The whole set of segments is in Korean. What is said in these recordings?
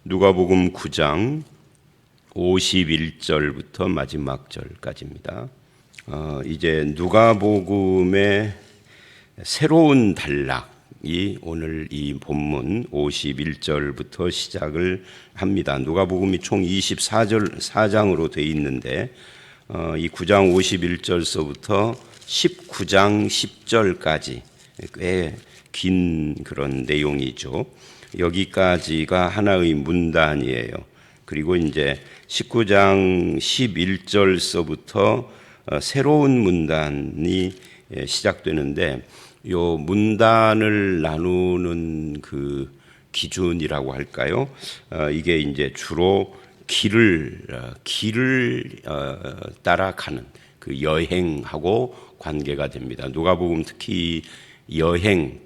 누가복음 9장 51절부터 마지막 절까지입니다. 이제 누가복음의 새로운 단락이 오늘 이 본문 51절부터 시작을 합니다. 누가복음이 총 24장으로 되어 있는데 이 9장 51절서부터 19장 10절까지 꽤 긴 그런 내용이죠. 여기까지가 하나의 문단이에요. 그리고 이제 19장 11절서부터 새로운 문단이 시작되는데 요 문단을 나누는 그 기준이라고 할까요? 이게 이제 주로 길을 따라가는 그 여행하고 관계가 됩니다. 누가복음 특히 여행,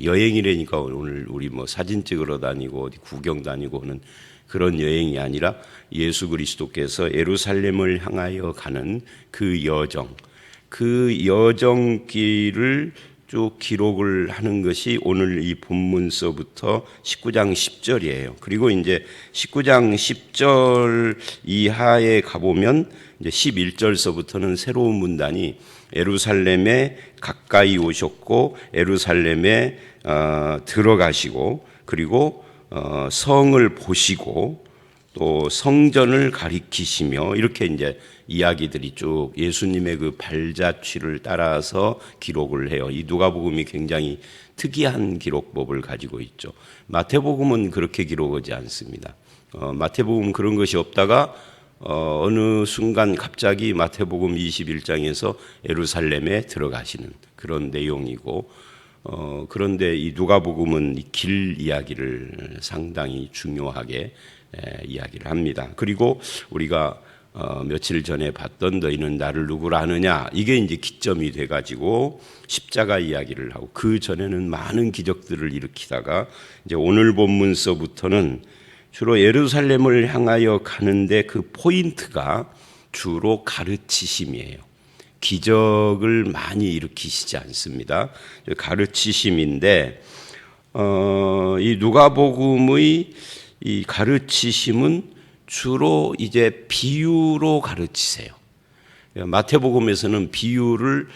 여행이라니까 오늘 우리 사진 찍으러 다니고 어디 구경 다니고 하는 그런 여행이 아니라 예수 그리스도께서 예루살렘을 향하여 가는 그 여정길을 쭉 기록을 하는 것이 오늘 이 본문서부터 19장 10절이에요. 그리고 이제 19장 10절 이하에 가보면 이제 11절서부터는 새로운 문단이 예루살렘에 가까이 오셨고 예루살렘에 들어가시고 그리고 성을 보시고 또 성전을 가리키시며 이렇게 이제 이야기들이 쭉 예수님의 그 발자취를 따라서 기록을 해요. 이 누가복음이 굉장히 특이한 기록법을 가지고 있죠. 마태복음은 그렇게 기록하지 않습니다. 마태복음 그런 것이 없다가 어느 순간 갑자기 마태복음 21장에서 예루살렘에 들어가시는 그런 내용이고 그런데 이 누가복음은 이 길 이야기를 상당히 중요하게 이야기를 합니다. 그리고 우리가 며칠 전에 봤던 너희는 나를 누구라 하느냐 이게 이제 기점이 돼가지고 십자가 이야기를 하고 그 전에는 많은 기적들을 일으키다가 이제 오늘 본문서부터는 주로 예루살렘을 향하여 가는데 그 포인트가 주로 가르치심이에요. 기적을 많이 일으키시지 않습니다. 가르치심인데 이 누가복음의 이 가르치심은 주로 이제 비유로 가르치세요. 마태복음에서는 비유를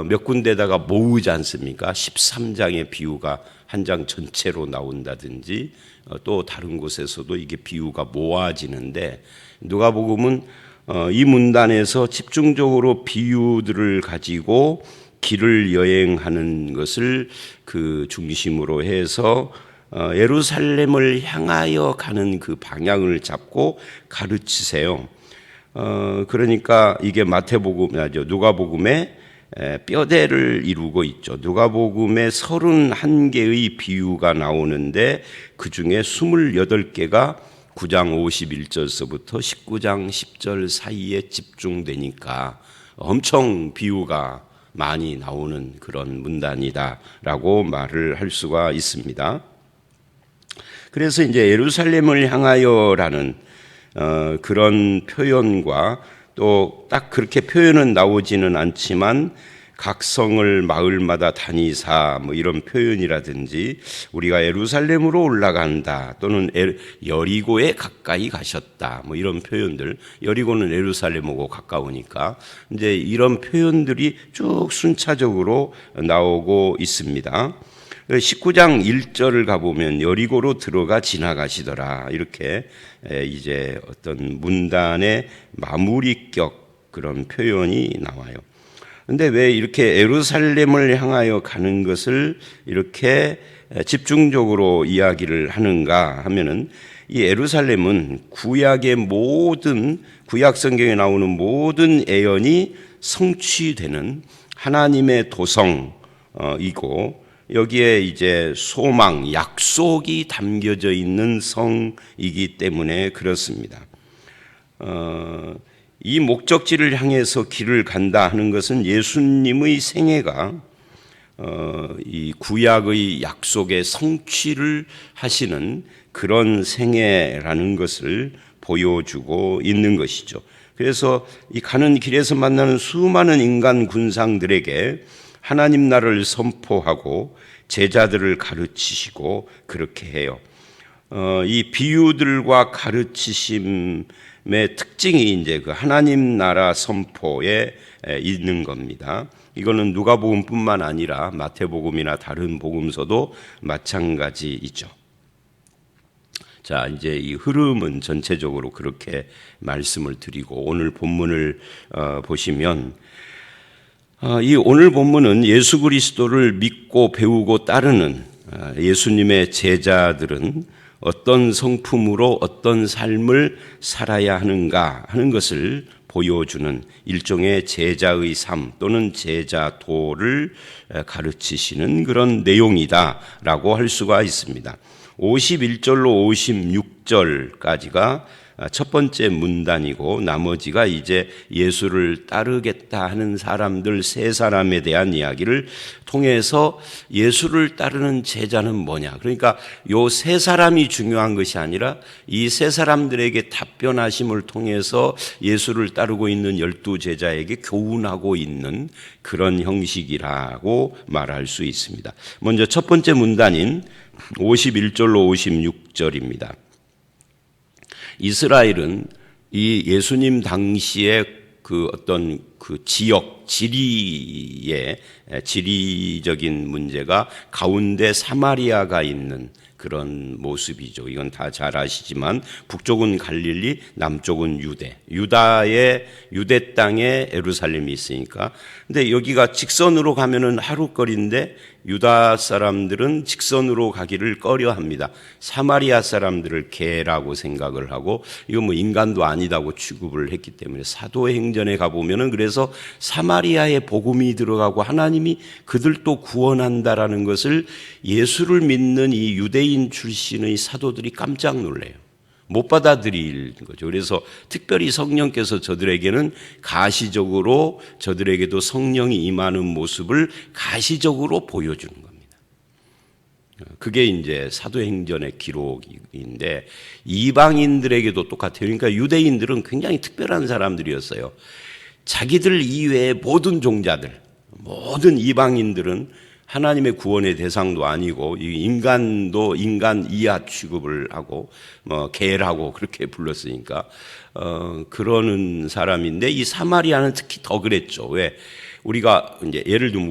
몇 군데다가 모으지 않습니까? 13장의 비유가 한 장 전체로 나온다든지 또 다른 곳에서도 이게 비유가 모아지는데 누가복음은 이 문단에서 집중적으로 비유들을 가지고 길을 여행하는 것을 그 중심으로 해서 예루살렘을 향하여 가는 그 방향을 잡고 가르치세요. 그러니까 이게 누가복음의 뼈대를 이루고 있죠. 누가복음에 31개의 비유가 나오는데 그 중에 28개가 9장 51절서부터 19장 10절 사이에 집중되니까 엄청 비유가 많이 나오는 그런 문단이다라고 말을 할 수가 있습니다. 그래서 이제 예루살렘을 향하여라는 그런 표현과 또 딱 그렇게 표현은 나오지는 않지만 각 성을 마을마다 다니사 이런 표현이라든지 우리가 예루살렘으로 올라간다 또는 여리고에 가까이 가셨다 이런 표현들 여리고는 예루살렘하고 가까우니까 이제 이런 표현들이 쭉 순차적으로 나오고 있습니다. 19장 1절을 가보면 여리고로 들어가 지나가시더라 이렇게 이제 어떤 문단의 마무리격 그런 표현이 나와요. 근데 왜 이렇게 예루살렘을 향하여 가는 것을 이렇게 집중적으로 이야기를 하는가 하면은 이 예루살렘은 구약 성경에 나오는 모든 예언이 성취되는 하나님의 도성이고 여기에 이제 소망, 약속이 담겨져 있는 성이기 때문에 그렇습니다. 이 목적지를 향해서 길을 간다 하는 것은 예수님의 생애가 이 구약의 약속의 성취를 하시는 그런 생애라는 것을 보여주고 있는 것이죠. 그래서 이 가는 길에서 만나는 수많은 인간 군상들에게 하나님 나라를 선포하고 제자들을 가르치시고 그렇게 해요. 이 비유들과 가르치심의 특징이 이제 그 하나님 나라 선포에 있는 겁니다. 이거는 누가복음뿐만 아니라 마태복음이나 다른 복음서도 마찬가지이죠. 자, 이제 이 흐름은 전체적으로 그렇게 말씀을 드리고 오늘 본문을 보시면 이 오늘 본문은 예수 그리스도를 믿고 배우고 따르는 예수님의 제자들은 어떤 성품으로 어떤 삶을 살아야 하는가 하는 것을 보여주는 일종의 제자의 삶 또는 제자도를 가르치시는 그런 내용이다라고 할 수가 있습니다. 51절로 56절까지가 첫 번째 문단이고 나머지가 이제 예수를 따르겠다 하는 사람들 세 사람에 대한 이야기를 통해서 예수를 따르는 제자는 뭐냐. 그러니까 요 세 사람이 중요한 것이 아니라 이 세 사람들에게 답변하심을 통해서 예수를 따르고 있는 12제자에게 교훈하고 있는 그런 형식이라고 말할 수 있습니다. 먼저 첫 번째 문단인 51절로 56절입니다. 이스라엘은 이 예수님 당시에 그 어떤 그 지리적인 문제가 가운데 사마리아가 있는 그런 모습이죠. 이건 다 잘 아시지만 북쪽은 갈릴리, 남쪽은 유대 땅에 예루살렘이 있으니까. 근데 여기가 직선으로 가면은 하루 거리인데 유다 사람들은 직선으로 가기를 꺼려합니다. 사마리아 사람들을 개라고 생각을 하고 이거 뭐 인간도 아니다고 취급을 했기 때문에 사도행전에 가보면은 그래서 사마리아에 복음이 들어가고 하나님이 그들도 구원한다라는 것을 예수를 믿는 이 유대인 출신의 사도들이 깜짝 놀래요. 못 받아들일 거죠. 그래서 특별히 성령께서 저들에게는 가시적으로 저들에게도 성령이 임하는 모습을 가시적으로 보여주는 겁니다. 그게 이제 사도행전의 기록인데 이방인들에게도 똑같아요. 그러니까 유대인들은 굉장히 특별한 사람들이었어요. 자기들 이외의 모든 종자들, 모든 이방인들은 하나님의 구원의 대상도 아니고 인간도 인간 이하 취급을 하고 개라고 그렇게 불렀으니까 그러는 사람인데 이 사마리아는 특히 더 그랬죠. 왜? 우리가 이제 예를 들면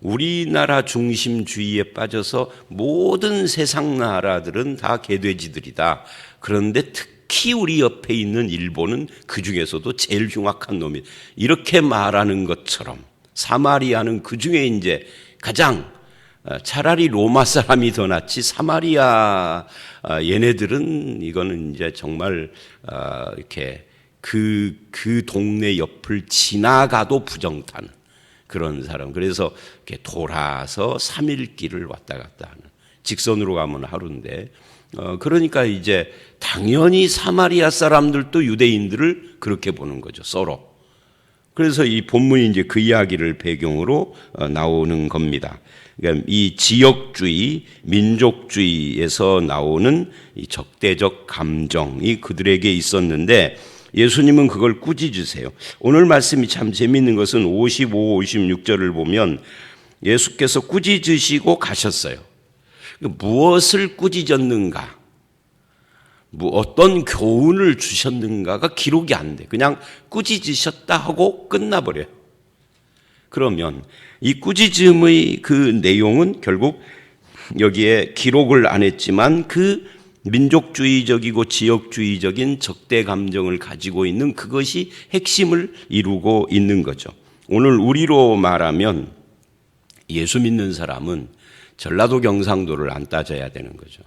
우리나라 중심주의에 빠져서 모든 세상 나라들은 다 개돼지들이다. 그런데 특히 우리 옆에 있는 일본은 그 중에서도 제일 흉악한 놈이 이렇게 말하는 것처럼 사마리아는 그 중에 이제 가장 차라리 로마 사람이 더 낫지 사마리아 얘네들은 이거는 이제 정말 이렇게 그 동네 옆을 지나가도 부정타는 그런 사람. 그래서 이렇게 돌아서 3일 길을 왔다 갔다 하는 직선으로 가면 하루인데 그러니까 이제 당연히 사마리아 사람들도 유대인들을 그렇게 보는 거죠. 서로. 그래서 이 본문이 이제 그 이야기를 배경으로 나오는 겁니다. 그러니까 이 지역주의, 민족주의에서 나오는 이 적대적 감정이 그들에게 있었는데 예수님은 그걸 꾸짖으세요. 오늘 말씀이 참 재미있는 것은 55, 56절을 보면 예수께서 꾸짖으시고 가셨어요. 무엇을 꾸짖었는가? 어떤 교훈을 주셨는가가 기록이 안 돼. 그냥 꾸짖으셨다 하고 끝나버려요. 그러면 이 꾸짖음의 그 내용은 결국 여기에 기록을 안 했지만 그 민족주의적이고 지역주의적인 적대 감정을 가지고 있는 그것이 핵심을 이루고 있는 거죠. 오늘 우리로 말하면 예수 믿는 사람은 전라도 경상도를 안 따져야 되는 거죠.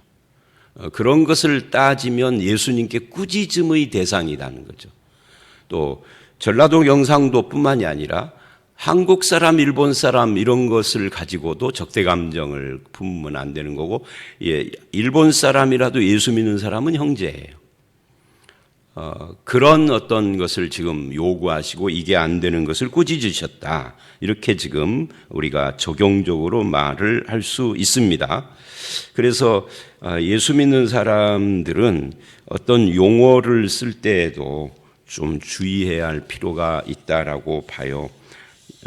그런 것을 따지면 예수님께 꾸짖음의 대상이라는 거죠. 또 전라도 경상도뿐만이 아니라 한국 사람, 일본 사람 이런 것을 가지고도 적대 감정을 품으면 안 되는 거고, 일본 사람이라도 예수 믿는 사람은 형제예요. 그런 어떤 것을 지금 요구하시고 이게 안 되는 것을 꾸짖으셨다. 이렇게 지금 우리가 적용적으로 말을 할 수 있습니다. 그래서 예수 믿는 사람들은 어떤 용어를 쓸 때에도 좀 주의해야 할 필요가 있다라고 봐요.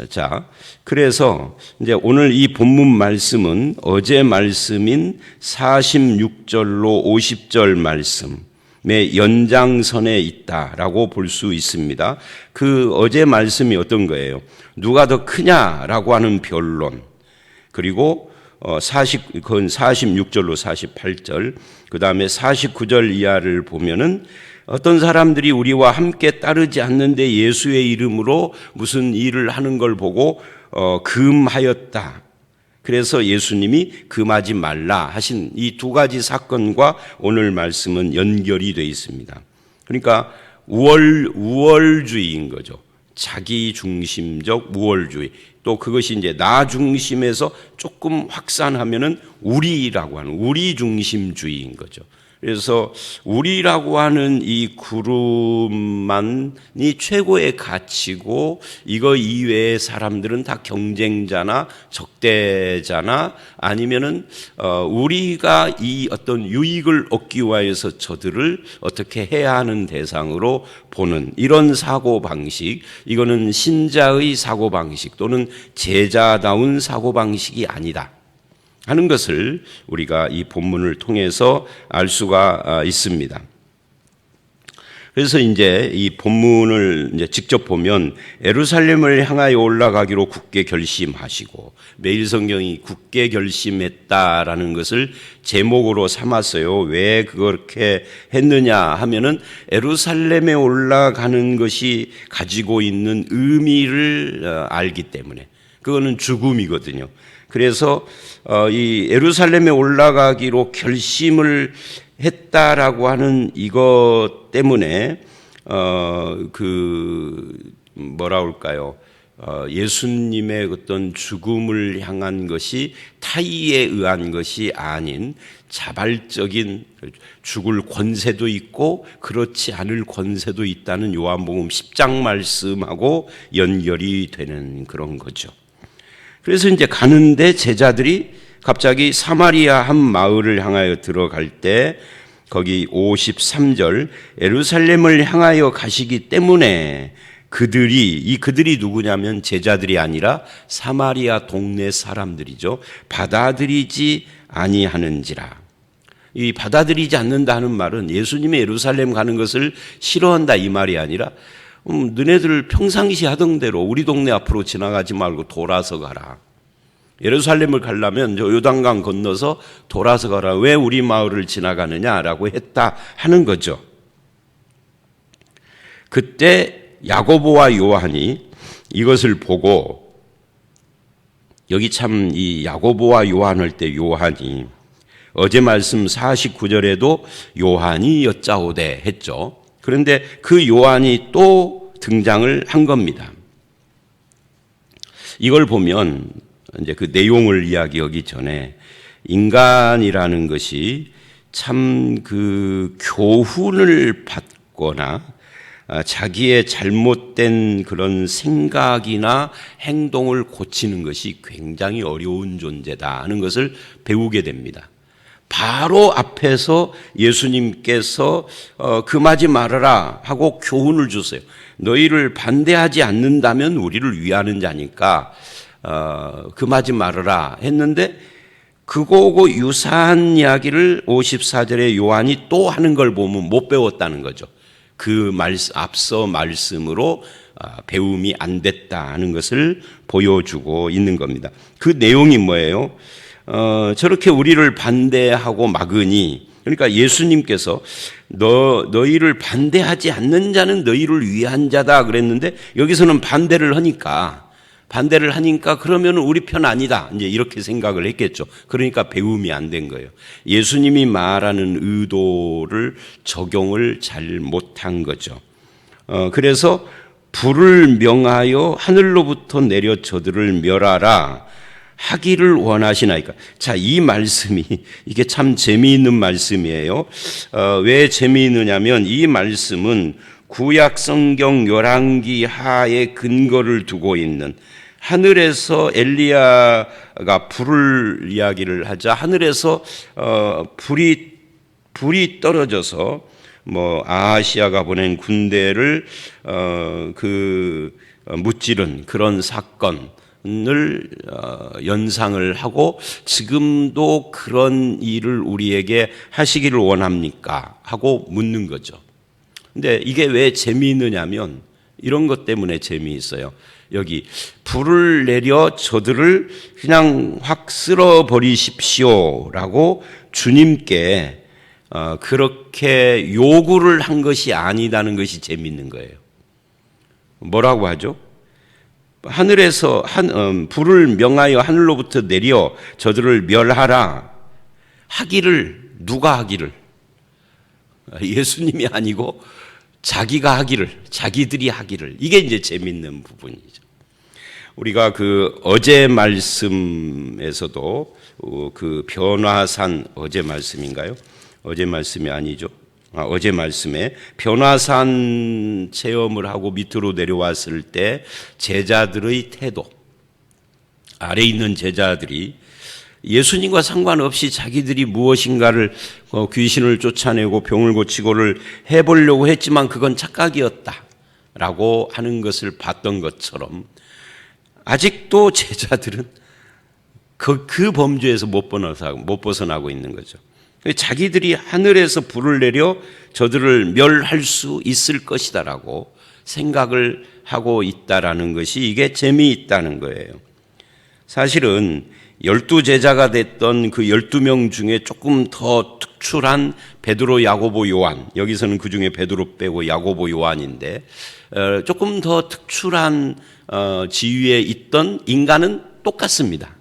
자, 그래서 이제 오늘 이 본문 말씀은 어제 말씀인 46절로 50절 말씀의 연장선에 있다라고 볼 수 있습니다. 그 어제 말씀이 어떤 거예요? 누가 더 크냐라고 하는 변론. 그리고 46절로 48절, 그 다음에 49절 이하를 보면은 어떤 사람들이 우리와 함께 따르지 않는데 예수의 이름으로 무슨 일을 하는 걸 보고 금하였다. 그래서 예수님이 금하지 말라 하신 이 두 가지 사건과 오늘 말씀은 연결이 되어 있습니다. 그러니까 우월주의인 거죠. 자기 중심적 우월주의. 또 그것이 이제 나 중심에서 조금 확산하면은 우리라고 하는 우리 중심주의인 거죠. 그래서 우리라고 하는 이 그룹만이 최고의 가치고 이거 이외의 사람들은 다 경쟁자나 적대자나 아니면은 우리가 이 어떤 유익을 얻기 위해서 저들을 어떻게 해야 하는 대상으로 보는 이런 사고방식, 이거는 신자의 사고방식 또는 제자다운 사고방식이 아니다 하는 것을 우리가 이 본문을 통해서 알 수가 있습니다. 그래서 이제 이 본문을 이제 직접 보면 예루살렘을 향하여 올라가기로 굳게 결심하시고, 매일 성경이 굳게 결심했다라는 것을 제목으로 삼았어요. 왜 그렇게 했느냐 하면은 예루살렘에 올라가는 것이 가지고 있는 의미를 알기 때문에. 그거는 죽음이거든요. 그래서 이 예루살렘에 올라가기로 결심을 했다라고 하는 이것 때문에 뭐라 할까요? 예수님의 어떤 죽음을 향한 것이 타의에 의한 것이 아닌 자발적인 죽을 권세도 있고 그렇지 않을 권세도 있다는 요한복음 10장 말씀하고 연결이 되는 그런 거죠. 그래서 이제 가는데 제자들이 갑자기 사마리아 한 마을을 향하여 들어갈 때 거기 53절 예루살렘을 향하여 가시기 때문에 그들이 누구냐면 제자들이 아니라 사마리아 동네 사람들이죠. 받아들이지 아니하는지라. 이 받아들이지 않는다는 말은 예수님의 예루살렘 가는 것을 싫어한다 이 말이 아니라 너네들 평상시 하던 대로 우리 동네 앞으로 지나가지 말고 돌아서 가라. 예루살렘을 가려면 저 요단강 건너서 돌아서 가라. 왜 우리 마을을 지나가느냐라고 했다 하는 거죠. 그때 야고보와 요한이 이것을 보고, 여기 참 이 야고보와 요한 할 때 요한이 어제 말씀 49절에도 요한이 여짜오되 했죠. 그런데 그 요한이 또 등장을 한 겁니다. 이걸 보면 이제 그 내용을 이야기하기 전에 인간이라는 것이 참 그 교훈을 받거나 자기의 잘못된 그런 생각이나 행동을 고치는 것이 굉장히 어려운 존재다 하는 것을 배우게 됩니다. 바로 앞에서 예수님께서 금하지 말아라 하고 교훈을 주세요. 너희를 반대하지 않는다면 우리를 위하는 자니까 금하지 말아라 했는데 그거하고 유사한 이야기를 54절에 요한이 또 하는 걸 보면 못 배웠다는 거죠. 앞서 말씀으로 배움이 안 됐다 하는 것을 보여주고 있는 겁니다. 그 내용이 뭐예요? 저렇게 우리를 반대하고 막으니, 그러니까 예수님께서 너희를 반대하지 않는 자는 너희를 위한 자다 그랬는데 여기서는 반대를 하니까 그러면 우리 편 아니다 이제 이렇게 생각을 했겠죠. 그러니까 배움이 안 된 거예요. 예수님이 말하는 의도를 적용을 잘 못한 거죠. 그래서 불을 명하여 하늘로부터 내려 저들을 멸하라 하기를 원하시나이까. 자, 이 말씀이 이게 참 재미있는 말씀이에요. 왜 재미있느냐면 이 말씀은 구약 성경 열왕기 하에 근거를 두고 있는, 하늘에서 엘리야가 불을 이야기를 하자 하늘에서 불이 불이 떨어져서 아하시아가 보낸 군대를 무찌른 그런 사건을 연상을 하고 지금도 그런 일을 우리에게 하시기를 원합니까? 하고 묻는 거죠. 근데 이게 왜 재미있느냐면 이런 것 때문에 재미있어요. 여기 불을 내려 저들을 그냥 확 쓸어버리십시오라고 주님께 그렇게 요구를 한 것이 아니다는 것이 재미있는 거예요. 뭐라고 하죠? 하늘에서 불을 명하여 하늘로부터 내려 저들을 멸하라 하기를 누가 하기를? 예수님이 아니고 자기가 하기를, 자기들이 하기를. 이게 이제 재밌는 부분이죠. 우리가 어제 말씀에서도 변화산 어제 말씀인가요? 어제 말씀이 아니죠. 어제 말씀에 변화산 체험을 하고 밑으로 내려왔을 때 제자들의 태도, 아래 있는 제자들이 예수님과 상관없이 자기들이 무엇인가를 귀신을 쫓아내고 병을 고치고를 해보려고 했지만 그건 착각이었다라고 하는 것을 봤던 것처럼 아직도 제자들은 그 범주에서 못 벗어나고 있는 거죠. 자기들이 하늘에서 불을 내려 저들을 멸할 수 있을 것이다라고 생각을 하고 있다라는 것이 이게 재미있다는 거예요. 사실은 12제자가 됐던 그 12명 중에 조금 더 특출한 베드로, 야고보, 요한, 여기서는 그 중에 베드로 빼고 야고보, 요한인데 조금 더 특출한 지위에 있던 인간은 똑같습니다.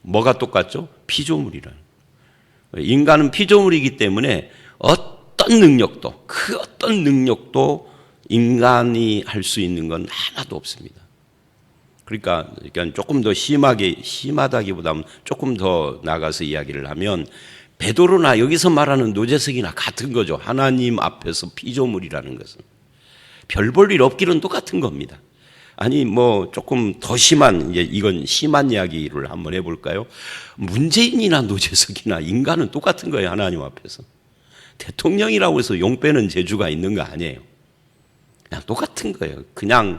뭐가 똑같죠? 피조물이라는. 인간은 피조물이기 때문에 어떤 능력도 인간이 할 수 있는 건 하나도 없습니다. 그러니까 조금 더 심하다기보다는 조금 더 나가서 이야기를 하면 베드로나 여기서 말하는 노재석이나 같은 거죠. 하나님 앞에서 피조물이라는 것은. 별 볼 일 없기는 똑같은 겁니다. 아니 조금 더 심한, 이건 심한 이야기를 한번 해볼까요? 문재인이나 노재석이나 인간은 똑같은 거예요. 하나님 앞에서. 대통령이라고 해서 용 빼는 재주가 있는 거 아니에요. 그냥 똑같은 거예요. 그냥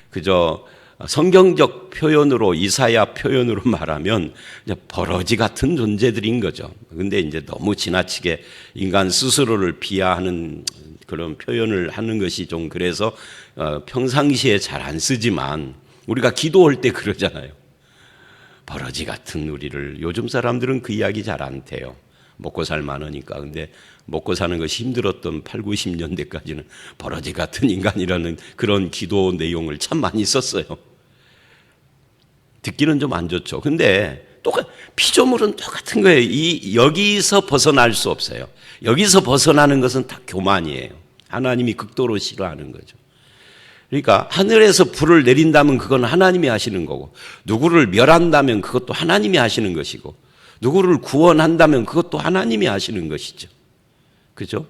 그저 성경적 표현으로, 이사야 표현으로 말하면 버러지 같은 존재들인 거죠. 근데 이제 너무 지나치게 인간 스스로를 비하하는 그런 표현을 하는 것이 좀 그래서 평상시에 잘 안 쓰지만 우리가 기도할 때 그러잖아요. 버러지 같은 우리를. 요즘 사람들은 그 이야기 잘 안 해요. 먹고 살 많으니까. 근데 먹고 사는 것이 힘들었던 8, 90년대까지는 버러지 같은 인간이라는 그런 기도 내용을 참 많이 썼어요. 듣기는 좀 안 좋죠. 근데 피조물은 똑같은 거예요. 여기서 벗어날 수 없어요. 여기서 벗어나는 것은 다 교만이에요. 하나님이 극도로 싫어하는 거죠. 그러니까 하늘에서 불을 내린다면 그건 하나님이 하시는 거고, 누구를 멸한다면 그것도 하나님이 하시는 것이고, 누구를 구원한다면 그것도 하나님이 하시는 것이죠. 그죠?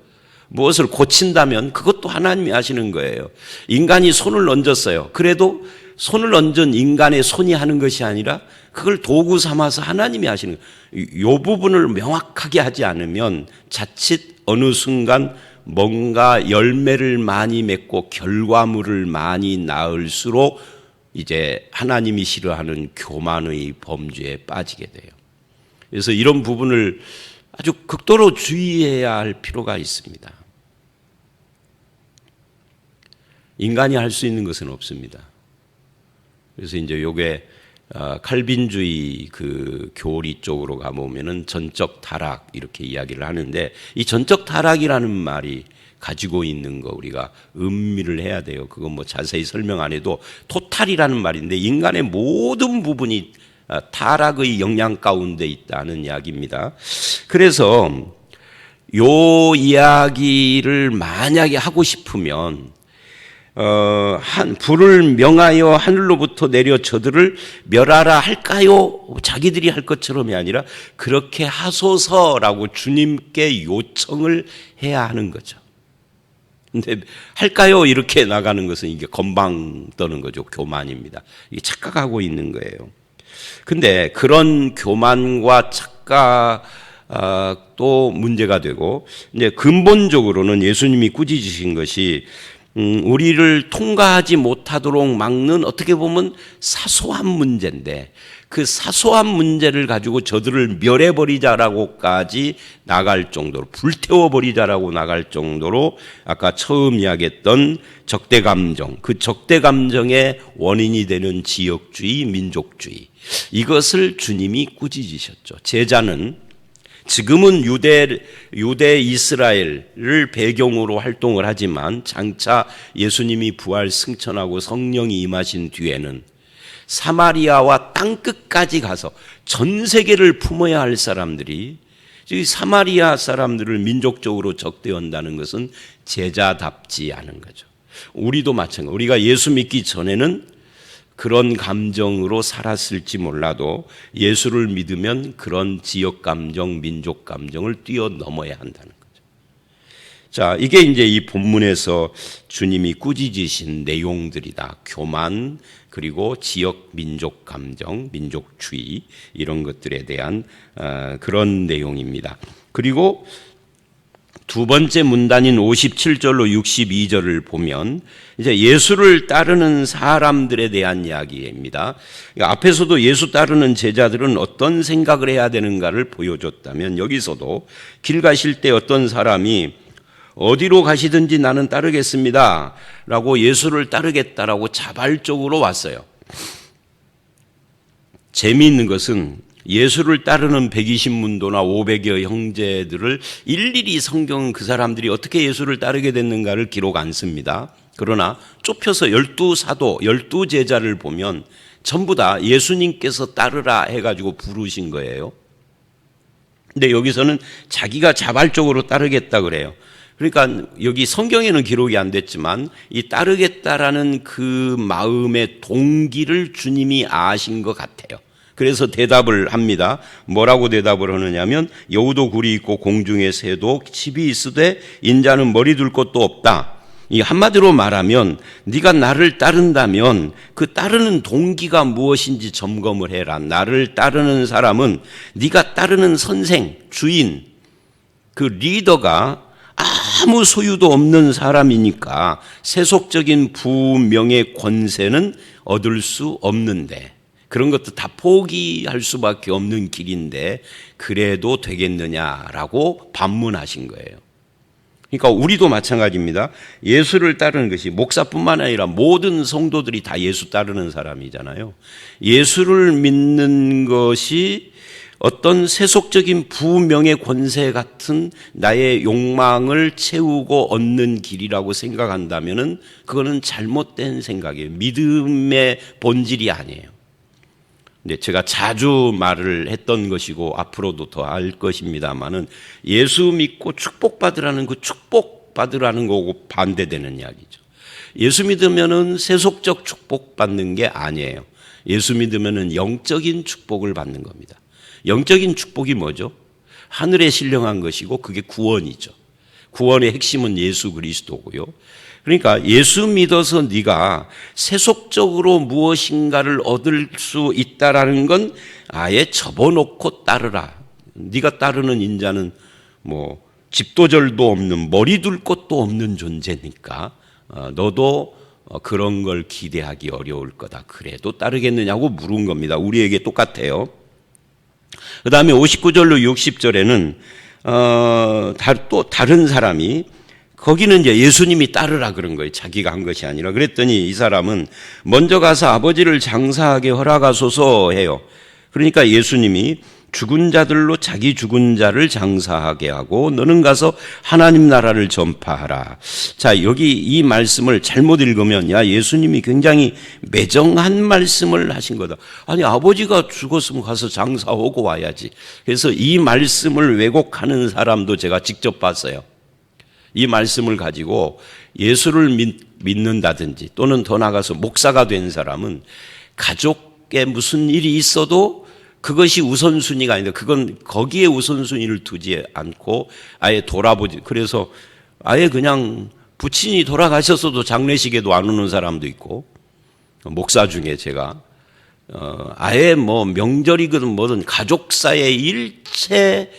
무엇을 고친다면 그것도 하나님이 하시는 거예요. 인간이 손을 얹었어요. 그래도 손을 얹은 인간의 손이 하는 것이 아니라 그걸 도구 삼아서 하나님이 하시는 거예요. 이 부분을 명확하게 하지 않으면 자칫 어느 순간 뭔가 열매를 많이 맺고 결과물을 많이 낳을수록 이제 하나님이 싫어하는 교만의 범죄에 빠지게 돼요. 그래서 이런 부분을 아주 극도로 주의해야 할 필요가 있습니다. 인간이 할 수 있는 것은 없습니다. 그래서 이제 요게 칼빈주의 그 교리 쪽으로 가보면은 전적 타락 이렇게 이야기를 하는데, 이 전적 타락이라는 말이 가지고 있는 거 우리가 음미를 해야 돼요. 그건 자세히 설명 안 해도 토탈이라는 말인데 인간의 모든 부분이 타락의 영향 가운데 있다는 이야기입니다. 그래서 요 이야기를 만약에 하고 싶으면 불을 명하여 하늘로부터 내려 저들을 멸하라 할까요? 자기들이 할 것처럼이 아니라 그렇게 하소서라고 주님께 요청을 해야 하는 거죠. 근데 할까요? 이렇게 나가는 것은 이게 건방 떠는 거죠. 교만입니다. 이게 착각하고 있는 거예요. 근데 그런 교만과 착각 또 문제가 되고, 이제 근본적으로는 예수님이 꾸짖으신 것이 우리를 통과하지 못하도록 막는 어떻게 보면 사소한 문제인데, 그 사소한 문제를 가지고 저들을 멸해버리자라고까지 나갈 정도로, 불태워버리자라고 나갈 정도로 아까 처음 이야기했던 적대감정, 그 적대감정의 원인이 되는 지역주의, 민족주의, 이것을 주님이 꾸짖으셨죠. 제자는 지금은 유대 이스라엘을 배경으로 활동을 하지만 장차 예수님이 부활 승천하고 성령이 임하신 뒤에는 사마리아와 땅끝까지 가서 전 세계를 품어야 할 사람들이, 사마리아 사람들을 민족적으로 적대한다는 것은 제자답지 않은 거죠. 우리도 마찬가지. 우리가 예수 믿기 전에는 그런 감정으로 살았을지 몰라도 예수를 믿으면 그런 지역 감정, 민족 감정을 뛰어넘어야 한다는 거죠. 자, 이게 이제 이 본문에서 주님이 꾸짖으신 내용들이다. 교만, 그리고 지역 민족 감정, 민족주의, 이런 것들에 대한 그런 내용입니다. 그리고 두 번째 문단인 57절로 62절을 보면 이제 예수를 따르는 사람들에 대한 이야기입니다. 앞에서도 예수 따르는 제자들은 어떤 생각을 해야 되는가를 보여줬다면, 여기서도 길 가실 때 어떤 사람이 어디로 가시든지 나는 따르겠습니다 라고 예수를 따르겠다라고 자발적으로 왔어요. 재미있는 것은 예수를 따르는 120문도나 500여 형제들을 일일이 성경은 그 사람들이 어떻게 예수를 따르게 됐는가를 기록 안 씁니다. 그러나 좁혀서 12사도, 12제자를 보면 전부 다 예수님께서 따르라 해가지고 부르신 거예요. 근데 여기서는 자기가 자발적으로 따르겠다 그래요. 그러니까 여기 성경에는 기록이 안 됐지만 이 따르겠다라는 그 마음의 동기를 주님이 아신 것 같아요. 그래서 대답을 합니다. 뭐라고 대답을 하느냐면, 여우도 굴이 있고 공중의 새도 집이 있으되 인자는 머리 둘 곳도 없다. 이 한마디로 말하면 네가 나를 따른다면 그 따르는 동기가 무엇인지 점검을 해라. 나를 따르는 사람은 네가 따르는 선생, 주인, 그 리더가 아무 소유도 없는 사람이니까 세속적인 부명의 권세는 얻을 수 없는데, 그런 것도 다 포기할 수밖에 없는 길인데 그래도 되겠느냐라고 반문하신 거예요. 그러니까 우리도 마찬가지입니다. 예수를 따르는 것이 목사뿐만 아니라 모든 성도들이 다 예수 따르는 사람이잖아요. 예수를 믿는 것이 어떤 세속적인 부명의 권세 같은 나의 욕망을 채우고 얻는 길이라고 생각한다면은 그거는 잘못된 생각이에요. 믿음의 본질이 아니에요. 근데 제가 자주 말을 했던 것이고 앞으로도 더 할 것입니다만은, 예수 믿고 축복받으라는 그 축복받으라는 거고 반대되는 이야기죠. 예수 믿으면은 세속적 축복받는 게 아니에요. 예수 믿으면은 영적인 축복을 받는 겁니다. 영적인 축복이 뭐죠? 하늘에 신령한 것이고 그게 구원이죠. 구원의 핵심은 예수 그리스도고요. 그러니까 예수 믿어서 네가 세속적으로 무엇인가를 얻을 수 있다라는 건 아예 접어놓고 따르라. 네가 따르는 인자는 뭐 집도절도 없는, 머리 둘 곳도 없는 존재니까 너도 그런 걸 기대하기 어려울 거다. 그래도 따르겠느냐고 물은 겁니다. 우리에게 똑같아요. 그 다음에 59절로 60절에는 또 다른 사람이, 거기는 이제 예수님이 따르라 그런 거예요. 자기가 한 것이 아니라. 그랬더니 이 사람은 먼저 가서 아버지를 장사하게 허락하소서 해요. 그러니까 예수님이 죽은 자들로 자기 죽은 자를 장사하게 하고 너는 가서 하나님 나라를 전파하라. 자, 여기 이 말씀을 잘못 읽으면 야, 예수님이 굉장히 매정한 말씀을 하신 거다. 아니, 아버지가 죽었으면 가서 장사하고 와야지. 그래서 이 말씀을 왜곡하는 사람도 제가 직접 봤어요. 이 말씀을 가지고 예수를 믿는다든지 또는 더 나아가서 목사가 된 사람은 가족에 무슨 일이 있어도 그것이 우선순위가 아니다. 그건 거기에 우선순위를 두지 않고 아예 돌아보지. 그래서 아예 그냥 부친이 돌아가셨어도 장례식에도 안 오는 사람도 있고, 목사 중에 제가 아예 뭐 명절이든 뭐든 가족사의 일체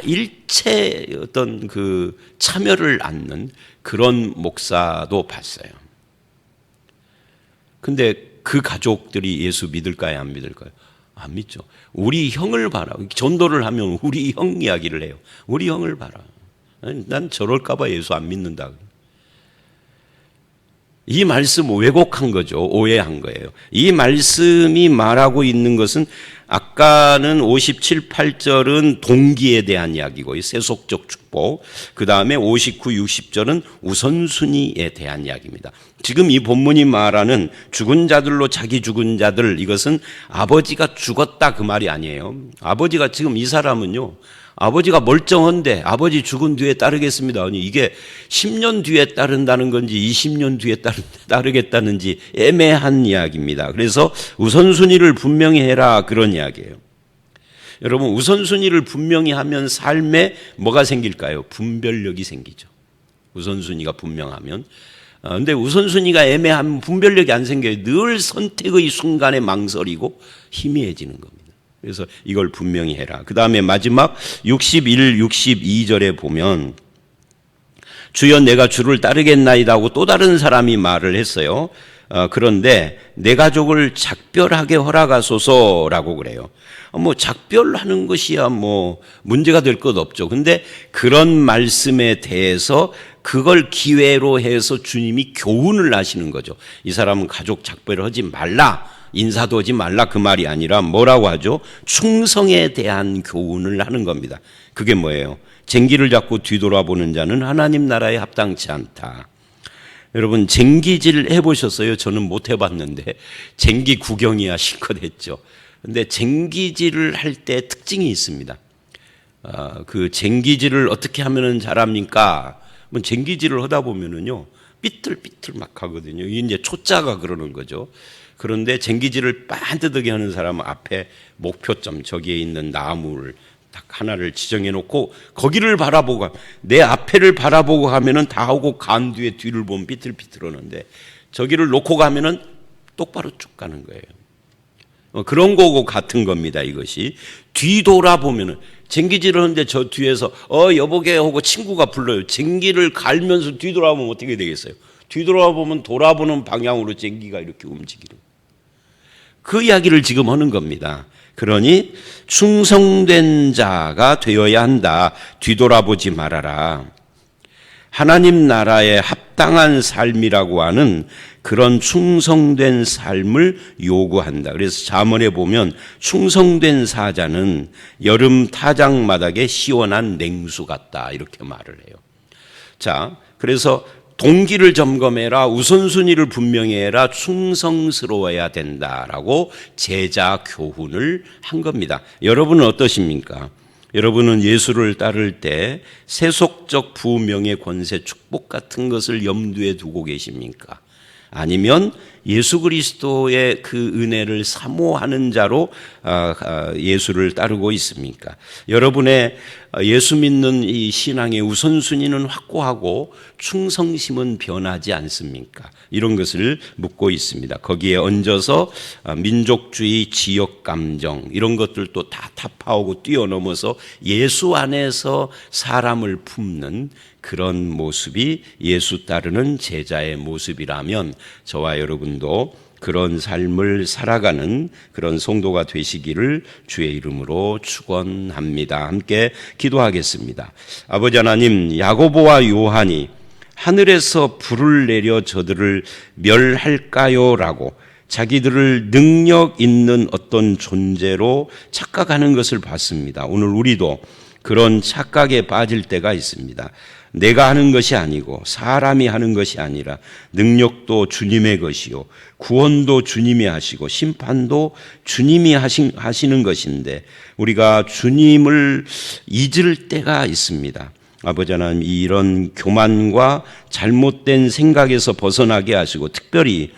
일체 어떤 그 참여를 않는 그런 목사도 봤어요. 근데 그 가족들이 예수 믿을까요, 안 믿을까요? 안 믿죠. 우리 형을 봐라. 전도를 하면 우리 형 이야기를 해요. 우리 형을 봐라. 난 저럴까봐 예수 안 믿는다. 이 말씀 왜곡한 거죠. 오해한 거예요. 이 말씀이 말하고 있는 것은 아까는 57, 8절은 동기에 대한 이야기고 세속적 축복, 그 다음에 59, 60절은 우선순위에 대한 이야기입니다. 지금 이 본문이 말하는 죽은 자들로 자기 죽은 자들, 이것은 아버지가 죽었다 그 말이 아니에요. 아버지가 지금 이 사람은요, 아버지가 멀쩡한데 아버지 죽은 뒤에 따르겠습니다. 아니 이게 10년 뒤에 따른다는 건지 20년 뒤에 따르겠다는지 애매한 이야기입니다. 그래서 우선순위를 분명히 해라 그런 이야기예요. 여러분 우선순위를 분명히 하면 삶에 뭐가 생길까요? 분별력이 생기죠. 우선순위가 분명하면. 근데 우선순위가 애매하면 분별력이 안 생겨요. 늘 선택의 순간에 망설이고 희미해지는 겁니다. 그래서 이걸 분명히 해라. 그 다음에 마지막 61, 62절에 보면 주여 내가 주를 따르겠나이다 하고 또 다른 사람이 말을 했어요. 그런데 내 가족을 작별하게 허락하소서라고 그래요. 뭐 작별하는 것이야 뭐 문제가 될 것 없죠. 근데 그런 말씀에 대해서 그걸 기회로 해서 주님이 교훈을 하시는 거죠. 이 사람은 가족 작별을 하지 말라. 인사도 하지 말라 그 말이 아니라 뭐라고 하죠? 충성에 대한 교훈을 하는 겁니다. 그게 뭐예요? 쟁기를 잡고 뒤돌아보는 자는 하나님 나라에 합당치 않다. 여러분 쟁기질 해보셨어요? 저는 못 해봤는데 쟁기 구경이야 실컷 했죠. 근데 쟁기질을 할 때 특징이 있습니다. 그 쟁기질을 어떻게 하면은 잘합니까? 뭐 쟁기질을 하다 보면은요 삐뚤삐뚤 막 하거든요. 이게 이제 초짜가 그러는 거죠. 그런데 쟁기질을 반듯하게 하는 사람은 앞에 목표점 저기에 있는 나무를 딱 하나를 지정해 놓고 거기를 바라보고 내 앞에를 바라보고 가면은 다 하고 간 뒤에 뒤를 보면 삐뚤삐뚤하는데 저기를 놓고 가면은 똑바로 쭉 가는 거예요. 그런 거고 같은 겁니다. 이것이 뒤돌아보면은 쟁기질을 하는데 저 뒤에서 여보게 하고 친구가 불러요. 쟁기를 갈면서 뒤돌아보면 어떻게 되겠어요? 뒤돌아보면 돌아보는 방향으로 쟁기가 이렇게 움직이는 그 이야기를 지금 하는 겁니다. 그러니 충성된 자가 되어야 한다. 뒤돌아보지 말아라. 하나님 나라에 합당한 삶이라고 하는 그런 충성된 삶을 요구한다. 그래서 잠언에 보면 충성된 사자는 여름 타작마당에 시원한 냉수 같다. 이렇게 말을 해요. 자, 그래서 동기를 점검해라. 우선순위를 분명히 해라. 충성스러워야 된다라고 제자 교훈을 한 겁니다. 여러분은 어떠십니까? 여러분은 예수를 따를 때 세속적 부명의 권세 축복 같은 것을 염두에 두고 계십니까? 아니면 예수 그리스도의 그 은혜를 사모하는 자로 예수를 따르고 있습니까? 여러분의 예수 믿는 이 신앙의 우선순위는 확고하고 충성심은 변하지 않습니까? 이런 것을 묻고 있습니다. 거기에 얹어서 민족주의, 지역감정 이런 것들도 다 타파하고 뛰어넘어서 예수 안에서 사람을 품는 그런 모습이 예수 따르는 제자의 모습이라면 저와 여러분도 그런 삶을 살아가는 그런 성도가 되시기를 주의 이름으로 축원합니다. 함께 기도하겠습니다. 아버지 하나님, 야고보와 요한이 하늘에서 불을 내려 저들을 멸할까요? 라고 자기들을 능력 있는 어떤 존재로 착각하는 것을 봤습니다. 오늘 우리도 그런 착각에 빠질 때가 있습니다. 내가 하는 것이 아니고 사람이 하는 것이 아니라 능력도 주님의 것이요 구원도 주님이 하시고 심판도 주님이 하시는 것인데 우리가 주님을 잊을 때가 있습니다. 아버지 하나님, 이런 교만과 잘못된 생각에서 벗어나게 하시고 특별히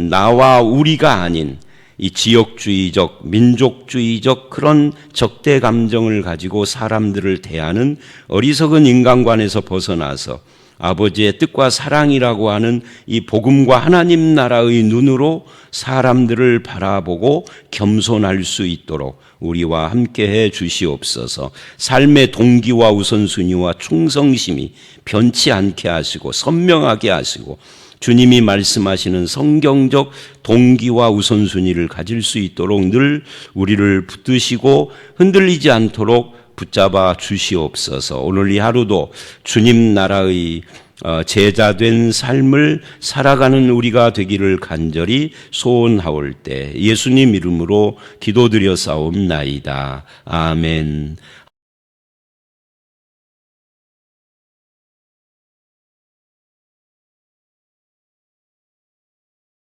나와 우리가 아닌 이 지역주의적, 민족주의적 그런 적대 감정을 가지고 사람들을 대하는 어리석은 인간관에서 벗어나서 아버지의 뜻과 사랑이라고 하는 이 복음과 하나님 나라의 눈으로 사람들을 바라보고 겸손할 수 있도록 우리와 함께해 주시옵소서. 삶의 동기와 우선순위와 충성심이 변치 않게 하시고 선명하게 하시고 주님이 말씀하시는 성경적 동기와 우선순위를 가질 수 있도록 늘 우리를 붙드시고 흔들리지 않도록 붙잡아 주시옵소서. 오늘 이 하루도 주님 나라의 제자된 삶을 살아가는 우리가 되기를 간절히 소원하올 때 예수님 이름으로 기도드려 싸움나이다. 아멘.